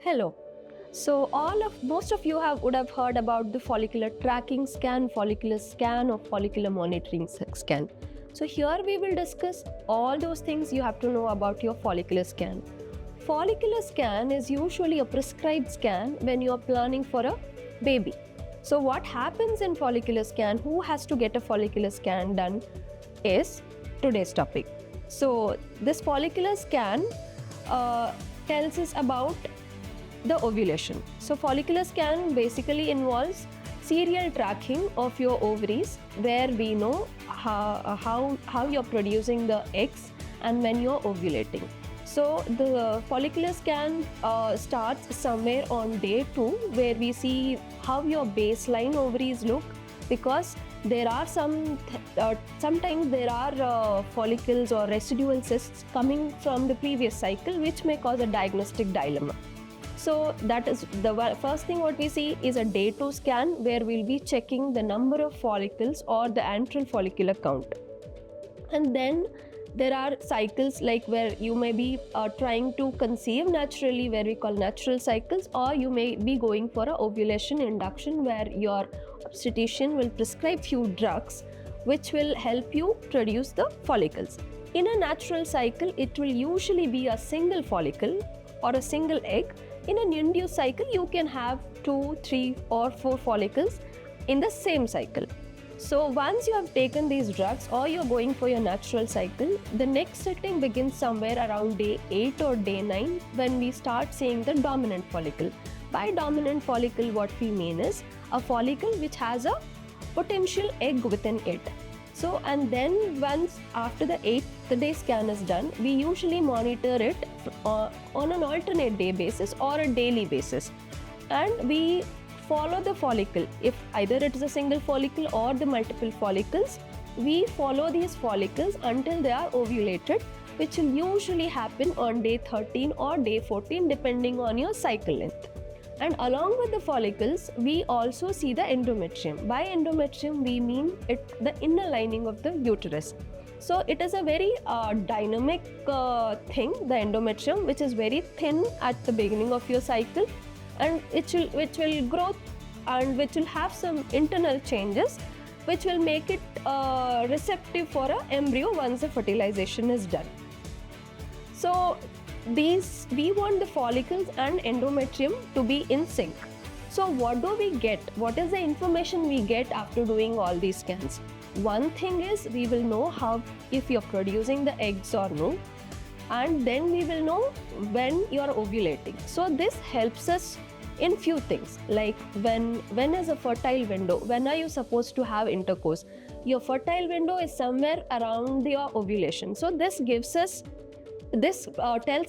Hello. So most of you would have heard about the follicular tracking scan, follicular scan, or follicular monitoring scan. So here we will discuss all those things you have to know about your follicular scan. Follicular scan is usually a prescribed scan when you are planning for a baby. So what happens in follicular scan, who has to get a follicular scan done, is today's topic. So this follicular scan tells us about the ovulation. So follicular scan basically involves serial tracking of your ovaries, where we know how you're producing the eggs and when you're ovulating. So the follicular scan starts somewhere on day 2, where we see how your baseline ovaries look, because there are sometimes there are follicles or residual cysts coming from the previous cycle, which may cause a diagnostic dilemma. So that is the first thing what we see is a day 2 scan, where we'll be checking the number of follicles or the antral follicular count. And then there are cycles like where you may be trying to conceive naturally, where we call natural cycles, or you may be going for a ovulation induction, where your obstetrician will prescribe few drugs which will help you produce the follicles. In a natural cycle, it will usually be a single follicle or a single egg. In an induced cycle, you can have 2, 3 or 4 follicles in the same cycle. So once you have taken these drugs or you're going for your natural cycle, the next setting begins somewhere around day 8 or day 9, when we start seeing the dominant follicle. By dominant follicle, what we mean is a follicle which has a potential egg within it. So, and then once after the 8th day scan is done, we usually monitor it on an alternate day basis or a daily basis. And we follow the follicle. If either it is a single follicle or the multiple follicles, we follow these follicles until they are ovulated, which will usually happen on day 13 or day 14, depending on your cycle length. And along with the follicles, we also see the endometrium. By endometrium, we mean the inner lining of the uterus. So it is a very dynamic thing, the endometrium, which is very thin at the beginning of your cycle, and which will grow and which will have some internal changes, which will make it receptive for an embryo once the fertilization is done. So we want the follicles and endometrium to be in sync. So what do we get? What is the information we get after doing all these scans? One thing is, we will know if you're producing the eggs or no, and then we will know when you're ovulating. So this helps us in few things, like when is a fertile window, when are you supposed to have intercourse. Your fertile window is somewhere around your ovulation. So this tells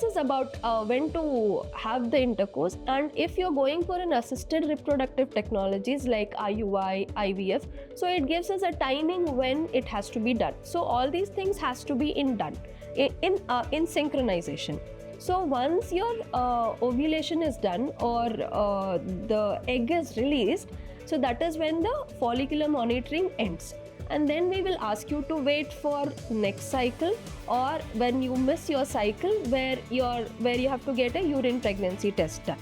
us about when to have the intercourse. And if you're going for an assisted reproductive technologies like IUI, IVF, so it gives us a timing when it has to be done. So all these things has to be in synchronization. So once your ovulation is done or the egg is released, so that is when the follicular monitoring ends. And then we will ask you to wait for next cycle, or when you miss your cycle, where you have to get a urine pregnancy test done.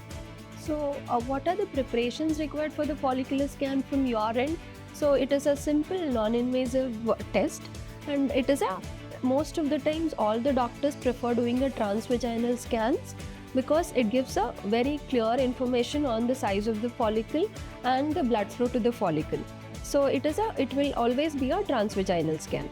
So what are the preparations required for the follicular scan from your end? So it is a simple non-invasive test, and it is most of the times all the doctors prefer doing the transvaginal scans, because it gives a very clear information on the size of the follicle and the blood flow to the follicle. So it will always be a transvaginal scan.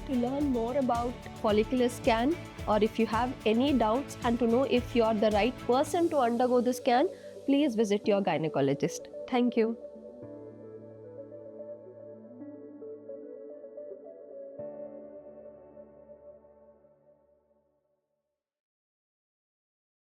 To learn more about follicular scan, or if you have any doubts and to know if you are the right person to undergo the scan, please visit your gynecologist. Thank you.